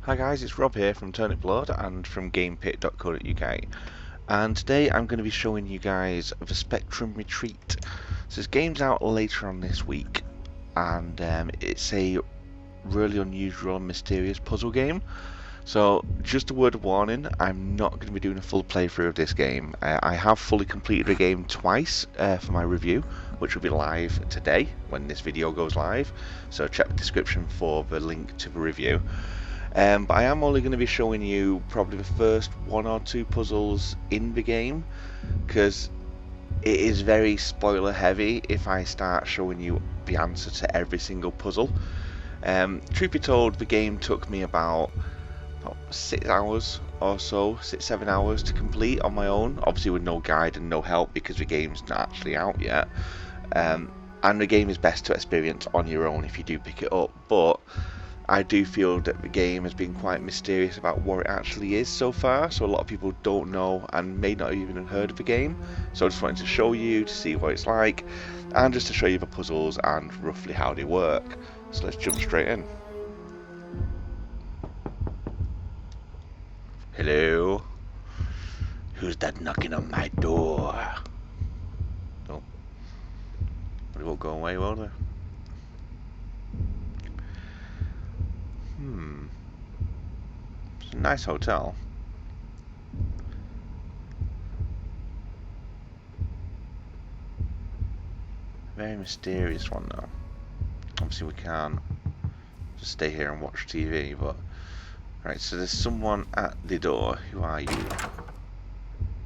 Hi guys, it's Rob here from Turniplord and from gamepit.co.uk, and today I'm going to be showing you guys the Spectrum Retreat. So this game's out later on this week, and it's a really unusual and mysterious puzzle game. So just a word of warning, I'm not going to be doing a full playthrough of this game. I have fully completed the game twice for my review, which will be live today when this video goes live, so check the description for the link to the review. But I am only going to be showing you probably the first one or two puzzles in the game, because it is very spoiler heavy if I start showing you the answer to every single puzzle. Truth be told, the game took me about 6 hours or so, 6-7 hours to complete on my own, obviously with no guide and no help because the game's not actually out yet. And the game is best to experience on your own if you do pick it up, but I do feel that the game has been quite mysterious about what it actually is so far, so a lot of people don't know and may not even have heard of the game. So I just wanted to show you to see what it's like, and just to show you the puzzles and roughly how they work. So let's jump straight in. Hello? Who's that knocking on my door? Oh. But it won't go away, will they? It's a nice hotel. Very mysterious one though. Obviously we can't just stay here and watch TV, but... Right, so there's someone at the door. Who are you?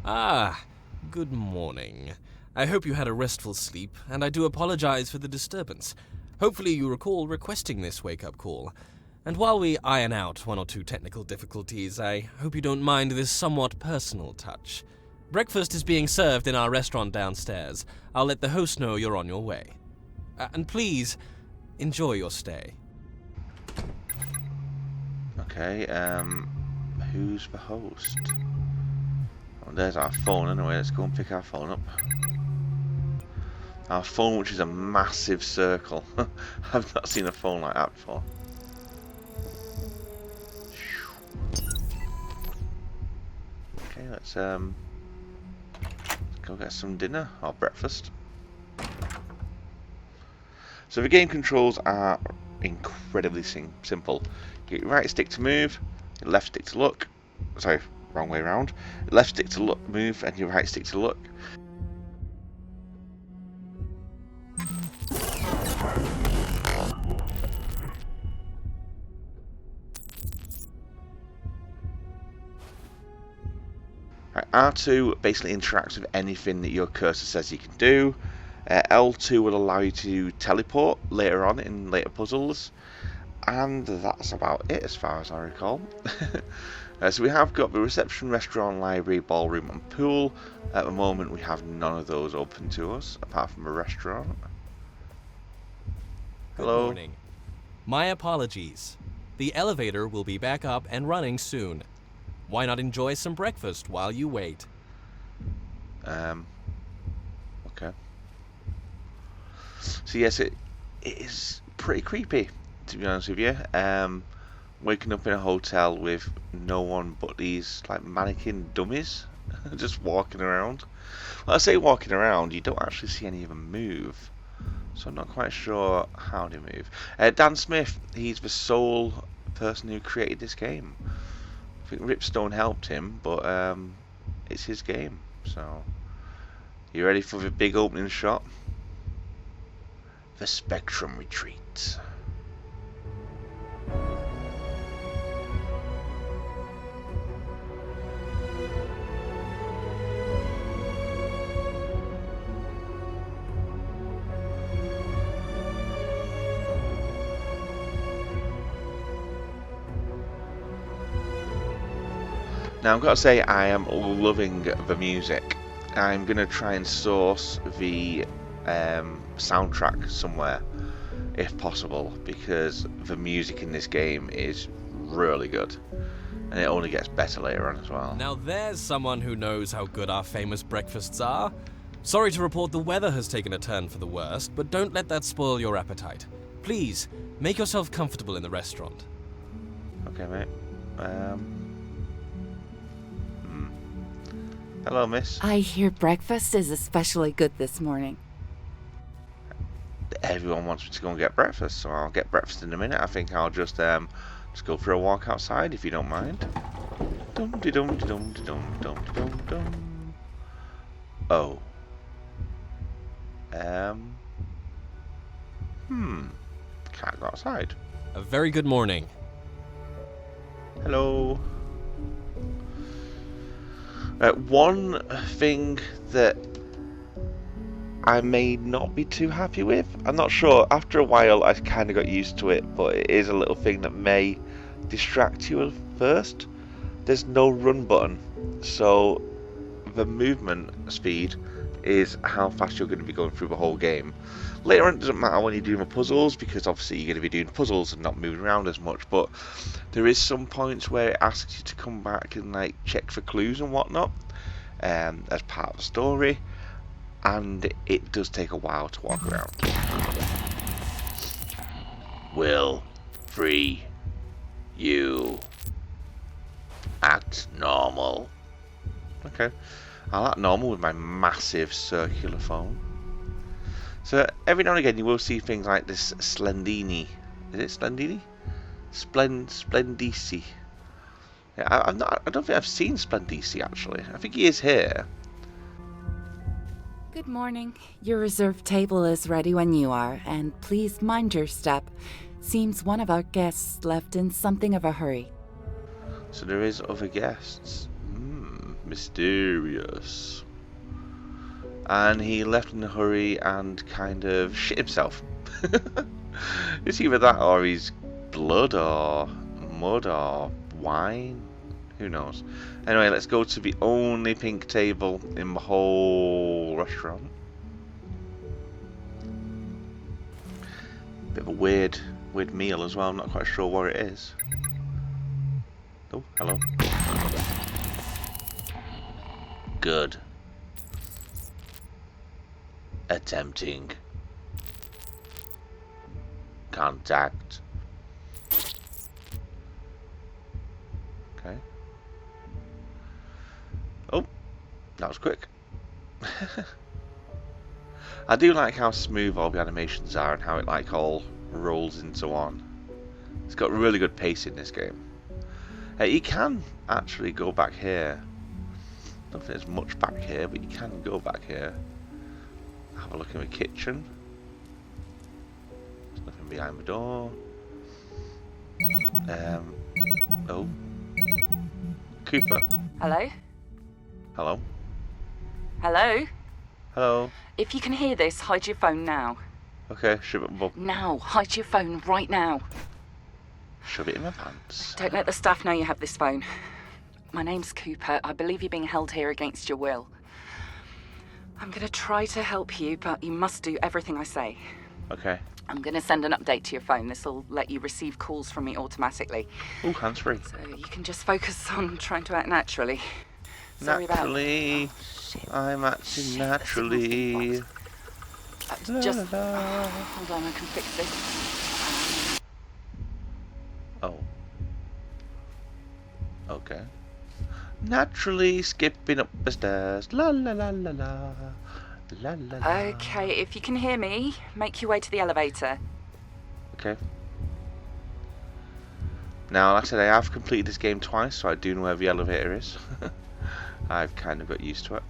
Ah, good morning. I hope you had a restful sleep, and I do apologize for the disturbance. Hopefully you recall requesting this wake-up call. And while we iron out one or two technical difficulties, I hope you don't mind this somewhat personal touch. Breakfast is being served in our restaurant downstairs. I'll let the host know you're on your way. And please, enjoy your stay. Okay, who's the host? Oh, there's our phone anyway, let's go and pick our phone up. Our phone, which is a massive circle. I've not seen a phone like that before. Okay, let's go get some dinner or breakfast. So the game controls are incredibly simple. You get your right stick to move, your left stick to look. Sorry, wrong way around. Left stick to look, move, and your right stick to look. Right, R2 basically interacts with anything that your cursor says you can do. L2 will allow you to teleport later on in later puzzles. And that's about it as far as I recall. So we have got the reception, restaurant, library, ballroom and pool. At the moment we have none of those open to us, apart from a restaurant. Hello. Good morning. My apologies. The elevator will be back up and running soon. Why not enjoy some breakfast while you wait? Okay. So yes, it is pretty creepy, to be honest with you. Waking up in a hotel with no one but these like mannequin dummies just walking around. Well, I say walking around, you don't actually see any of them move, so I'm not quite sure how they move. Dan Smith, he's the sole person who created this game. I think Ripstone helped him, but it's his game. So, you ready for the big opening shot? The Spectrum Retreat. Now I've got to say I am loving the music. I'm going to try and source the soundtrack somewhere if possible, because the music in this game is really good, and it only gets better later on as well. Now there's someone who knows how good our famous breakfasts are. Sorry to report the weather has taken a turn for the worst, but don't let that spoil your appetite. Please, make yourself comfortable in the restaurant. Okay, mate. Hmm. Hello, miss. I hear breakfast is especially good this morning. Everyone wants me to go and get breakfast, so I'll get breakfast in a minute. I think I'll just go for a walk outside if you don't mind. Dum de dum de dum de dum dum de dum dum. Oh. Can't go outside. A very good morning. Hello. One thing that I may not be too happy with, I'm not sure, after a while I kind of got used to it, but it is a little thing that may distract you at first. There's no run button, so the movement speed is how fast you're going to be going through the whole game. Later on it doesn't matter when you're doing the puzzles, because obviously you're going to be doing puzzles and not moving around as much, but there is some points where it asks you to come back and like check for clues and whatnot as part of the story, and it does take a while to walk around. Will free you. Act normal. Okay, I'll act normal with my massive circular phone. So every now and again you will see things like this Slendini. Is it Slendini? Splendici. Yeah, I don't think I've seen Splendici actually. I think he is here. Good morning. Your reserved table is ready when you are, and please mind your step. Seems one of our guests left in something of a hurry. So there is other guests. Mysterious. And he left in a hurry and kind of shit himself. It's either that or he's blood or mud or wine. Who knows? Anyway, let's go to the only pink table in the whole restaurant. Bit of a weird meal as well. I'm not quite sure what it is. Oh, hello. Good. Attempting contact. Okay. Oh, that was quick. I do like how smooth all the animations are and how it like all rolls into one. It's got really good pace in this game. You can actually go back here. I don't think there's much back here, but you can go back here. Have a look in the kitchen. There's nothing behind the door. Oh. Cooper. Hello? Hello. Hello? Hello. If you can hear this, hide your phone now. Okay, shove it above. Now, hide your phone right now. Shove it in my pants. Don't let the staff know you have this phone. My name's Cooper. I believe you're being held here against your will. I'm going to try to help you, but you must do everything I say. Okay. I'm going to send an update to your phone. This will let you receive calls from me automatically. Ooh, hands-free. So you can just focus on trying to act naturally. Sorry naturally. about... Oh, shit. I'm acting Shit, naturally. Just... hold on, I can fix this. Oh. Okay. Naturally skipping up the stairs. La la la la la. La la la. Okay, if you can hear me, make your way to the elevator. Okay. Now, like I said, I have completed this game twice, so I do know where the elevator is. I've kind of got used to it.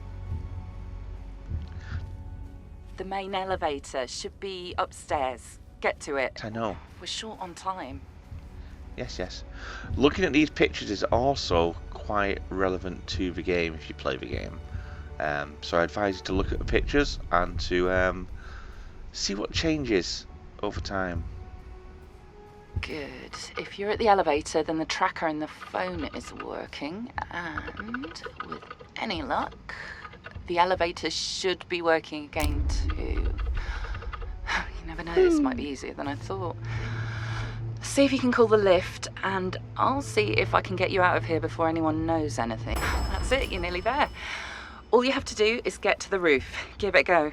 The main elevator should be upstairs. Get to it. I know. We're short on time. Yes, yes. Looking at these pictures is also quite relevant to the game if you play the game. So I advise you to look at the pictures and to see what changes over time. Good. If you're at the elevator, then the tracker and the phone is working. And with any luck, the elevator should be working again too. You never know, this might be easier than I thought. See if you can call the lift, and I'll see if I can get you out of here before anyone knows anything. That's it, you're nearly there. All you have to do is get to the roof. Give it a go.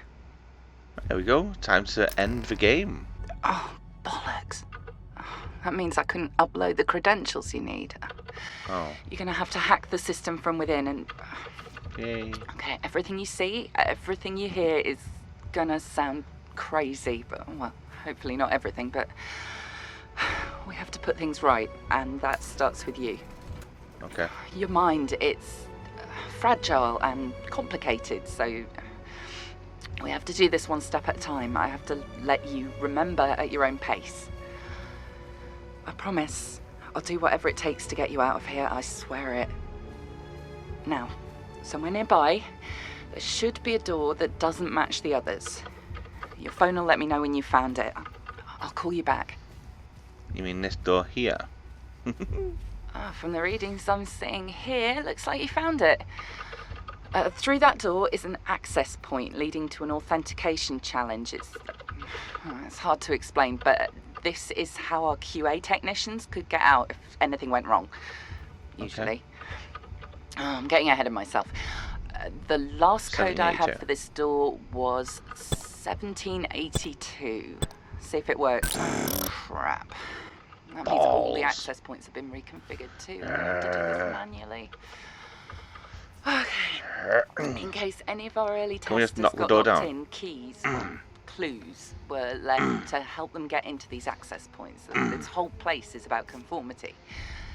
There we go. Time to end the game. Oh, bollocks. That means I couldn't upload the credentials you need. Oh. You're going to have to hack the system from within and... Yay. Okay, everything you see, everything you hear is going to sound crazy, but, well, hopefully not everything, but we have to put things right, and that starts with you. Okay. Your mind, it's fragile and complicated, so we have to do this one step at a time. I have to let you remember at your own pace. I promise I'll do whatever it takes to get you out of here, I swear it. Now, somewhere nearby, there should be a door that doesn't match the others. Your phone will let me know when you found it. I'll call you back. You mean this door here? From the readings I'm seeing here, looks like you found it. Through that door is an access point leading to an authentication challenge. It's hard to explain, but this is how our QA technicians could get out if anything went wrong, usually. Okay. I'm getting ahead of myself. The last code I had for this door was 1782. See if it works. Oh, crap. That means all the access points have been reconfigured too. I have to do this manually. Okay. In case any of our early testers got locked in, keys, clues were left to help them get into these access points. This whole place is about conformity.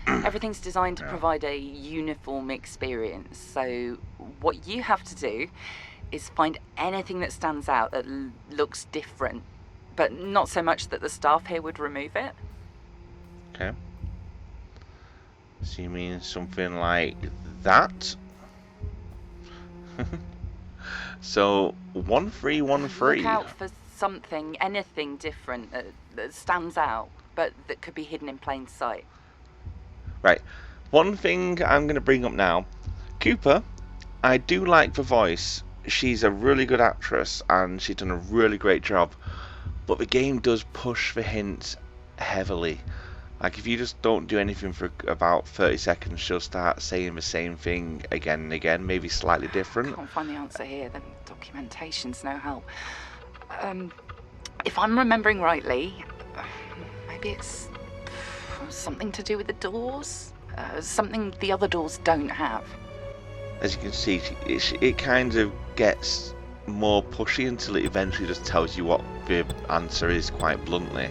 Everything's designed to provide a uniform experience. So what you have to do is find anything that stands out that looks different, but not so much that the staff here would remove it. Okay. So you mean something like that? So 1313. Look out for something, anything different that stands out, but that could be hidden in plain sight. Right. One thing I'm going to bring up now. Cooper, I do like the voice. She's a really good actress and she's done a really great job. But the game does push the hints heavily. Like, if you just don't do anything for about 30 seconds, she'll start saying the same thing again and again, maybe slightly different. I can't find the answer here. The documentation's no help. If I'm remembering rightly, maybe it's something to do with the doors? Something the other doors don't have. As you can see, it kind of gets more pushy until it eventually just tells you what the answer is quite bluntly.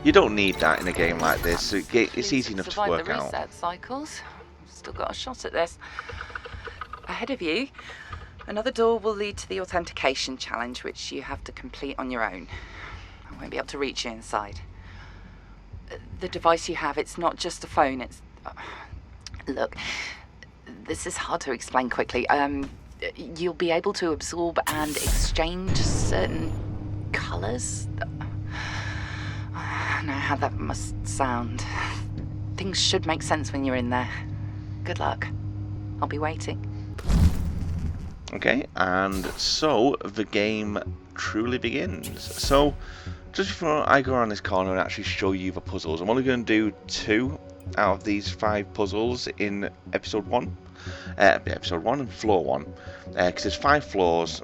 You don't need that in a game like this. It's easy enough to work out. Reset cycles. Still got a shot at this. Ahead of you, another door will lead to the authentication challenge, which you have to complete on your own. I won't be able to reach you inside. The device you have, it's not just a phone, it's... Look, this is hard to explain quickly. You'll be able to absorb and exchange certain colours. I know how that must sound. Things should make sense when you're in there. Good luck. I'll be waiting. Okay, and so the game truly begins. So, just before I go around this corner and actually show you the puzzles, I'm only going to do 2 out of these 5 puzzles in episode 1. Episode 1 and floor 1. Because there's 5 floors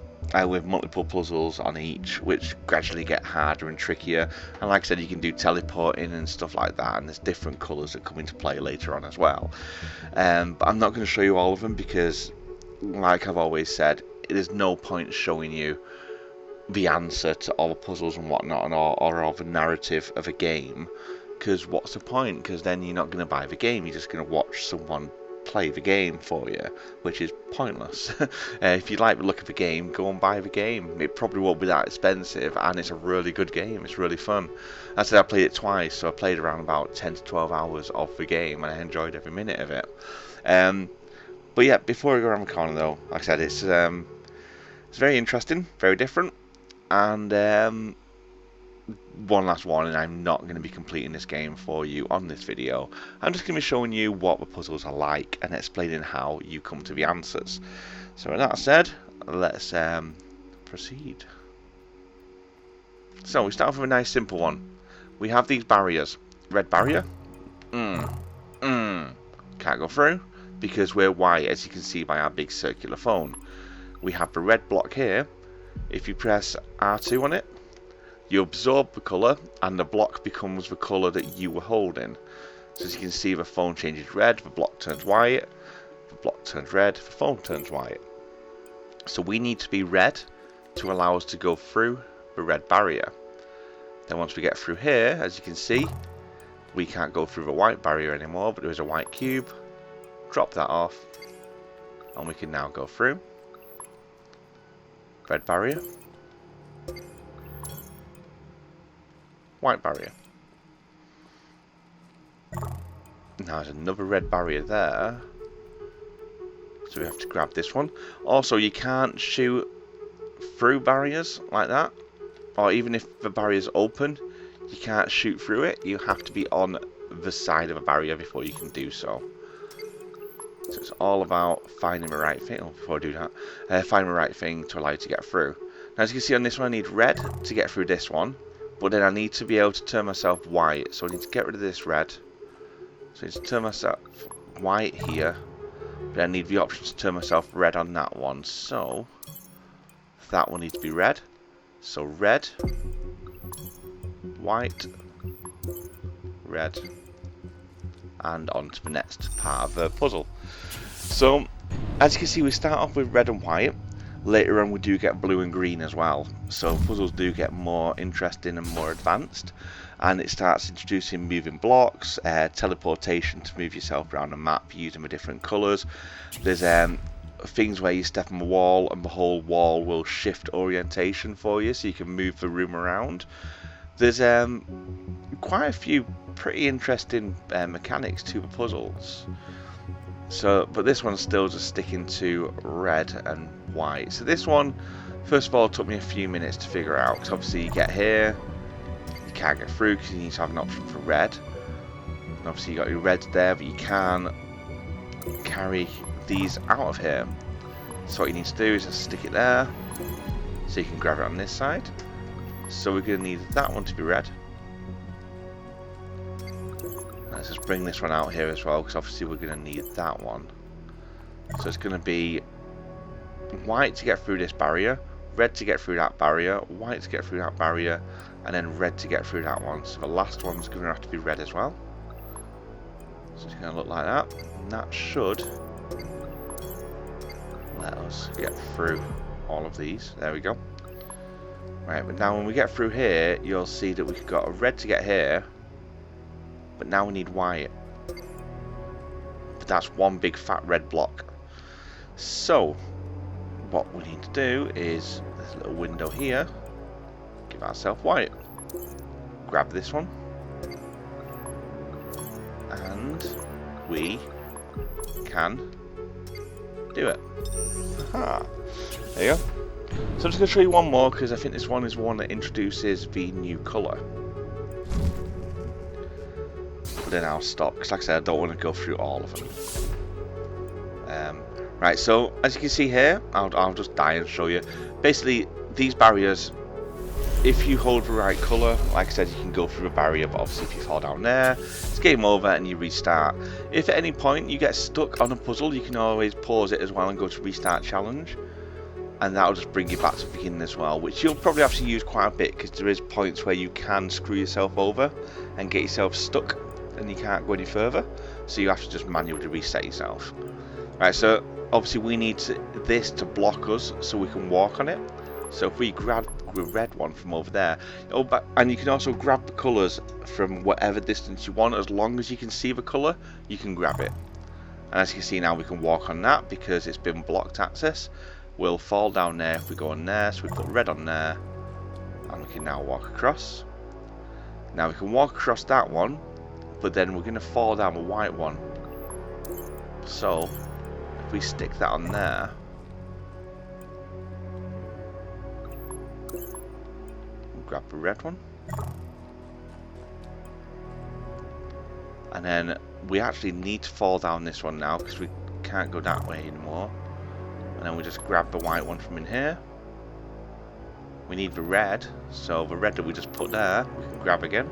with multiple puzzles on each, which gradually get harder and trickier. And like I said, you can do teleporting and stuff like that, and there's different colours that come into play later on as well. But I'm not going to show you all of them because, like I've always said, there's no point showing you the answer to all the puzzles and whatnot, or all the narrative of a game, because what's the point? Because then you're not going to buy the game, you're just going to watch someone play the game for you, which is pointless. If you like the look of the game, go and buy the game. It probably won't be that expensive, and it's a really good game. It's really fun. I said I played it twice, so I played around about 10 to 12 hours of the game, and I enjoyed every minute of it. But yeah, before I go around the corner though, like I said, it's very interesting, very different, and one last warning, I'm not going to be completing this game for you on this video. I'm just going to be showing you what the puzzles are like and explaining how you come to the answers. So with that said, let's proceed. So we start off with a nice simple one. We have these barriers. Red barrier. Can't go through because we're white, as you can see by our big circular phone. We have the red block here. If you press R2 on it, you absorb the colour and the block becomes the colour that you were holding. So as you can see, the phone changes red, the block turns white, the block turns red, the phone turns white. So we need to be red to allow us to go through the red barrier. Then once we get through here, as you can see, we can't go through the white barrier anymore, but there is a white cube. Drop that off, and we can now go through. Red barrier. White barrier. Now there's another red barrier there. So we have to grab this one. Also, you can't shoot through barriers like that. Or even if the barrier's open, you can't shoot through it. You have to be on the side of a barrier before you can do so. So it's all about finding the right thing. Oh, before I do that, finding the right thing to allow you to get through. Now, as you can see on this one, I need red to get through this one. But then I need to be able to turn myself white. So I need to get rid of this red. So I need to turn myself white here. But I need the option to turn myself red on that one. So that one needs to be red. So red, white, red, and on to the next part of the puzzle. So as you can see, we start off with red and white. Later on we do get blue and green as well, so puzzles do get more interesting and more advanced, and it starts introducing moving blocks, teleportation to move yourself around the map using the different colours. There's things where you step on a wall and the whole wall will shift orientation for you so you can move the room around. There's quite a few pretty interesting mechanics to the puzzles. So, but this one's still just sticking to red and white. So this one, first of all, took me a few minutes to figure out. Because obviously you get here, you can't get through because you need to have an option for red. And obviously you got your reds there, but you can carry these out of here. So what you need to do is just stick it there, so you can grab it on this side. So we're going to need that one to be red. Let's just bring this one out here as well, because obviously we're going to need that one. So it's going to be white to get through this barrier, red to get through that barrier, white to get through that barrier, and then red to get through that one. So the last one's going to have to be red as well. So it's going to look like that. And that should let us get through all of these. There we go. Right, but now when we get through here, you'll see that we've got a red to get here. But now we need white. But that's one big fat red block. So what we need to do is, there's a little window here, give ourselves white. Grab this one. And we can do it. Aha. There you go. So I'm just going to show you one more, because I think this one is one that introduces the new colour. Then I'll stop, because like I said, I don't want to go through all of them. Right, so as you can see here, I'll just die and show you. Basically, these barriers, if you hold the right colour, like I said, you can go through a barrier, but obviously if you fall down there, it's game over and you restart. If at any point you get stuck on a puzzle, you can always pause it as well and go to restart challenge. And that'll just bring you back to the beginning as well, which you'll probably have to use quite a bit, because there is points where you can screw yourself over and get yourself stuck and you can't go any further, so you have to just manually reset yourself. Right, so obviously we need this to block us so we can walk on it. So if we grab the red one from over there, and you can also grab the colours from whatever distance you want, as long as you can see the colour, you can grab it. And as you can see now, we can walk on that because it's been blocked access. We'll fall down there if we go on there, so we put red on there, and we can now walk across. Now we can walk across that one, but then we're going to fall down the white one. So if we stick that on there, we'll grab the red one, and then we actually need to fall down this one now because we can't go that way anymore. And then we just grab the white one from in here. We need the red, so the red that we just put there, we can grab again.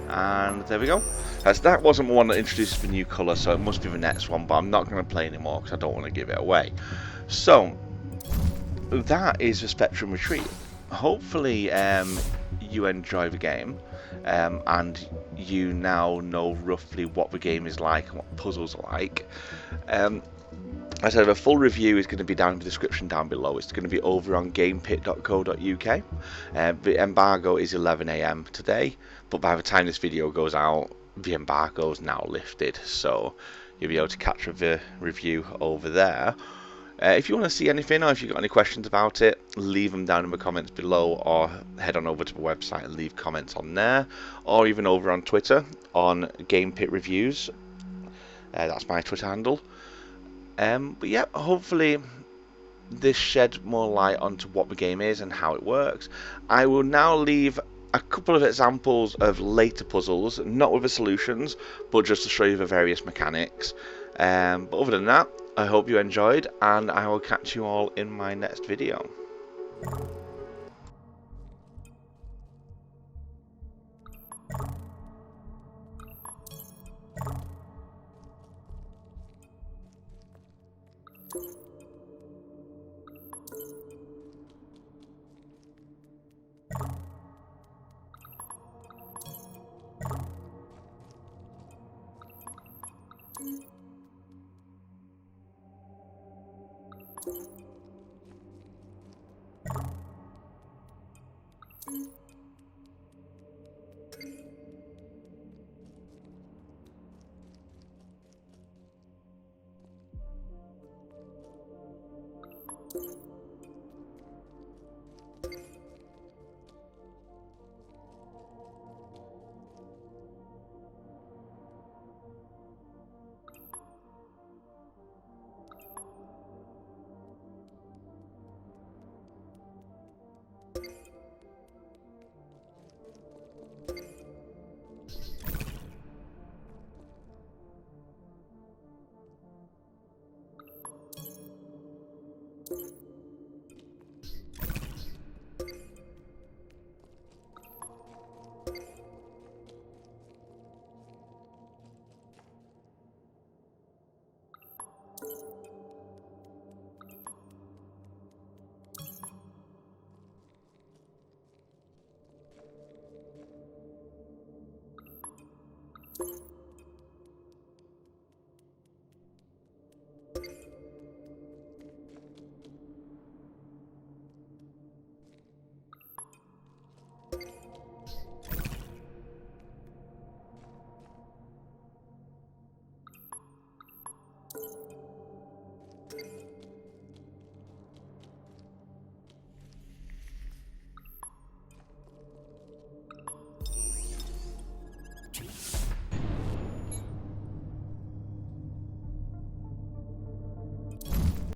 And there we go. As that wasn't the one that introduces the new colour, so it must be the next one, but I'm not going to play anymore because I don't want to give it away. So that is the Spectrum Retreat. Hopefully you enjoy the game. and you now know roughly what the game is like and what puzzles are like. I said a full review is going to be down in the description down below. It's going to be over on gamepit.co.uk. The embargo is 11 AM today, but by the time this video goes out, the embargo is now lifted, so you'll be able to catch the review over there. If you want to see anything, or if you've got any questions about it, leave them down in the comments below, or head on over to the website and leave comments on there, or even over on Twitter on GamePit Reviews. That's my Twitter handle. But yeah, hopefully this sheds more light onto what the game is and how it works. I will now leave a couple of examples of later puzzles, not with the solutions, but just to show you the various mechanics. But other than that, I hope you enjoyed, and I will catch you all in my next video.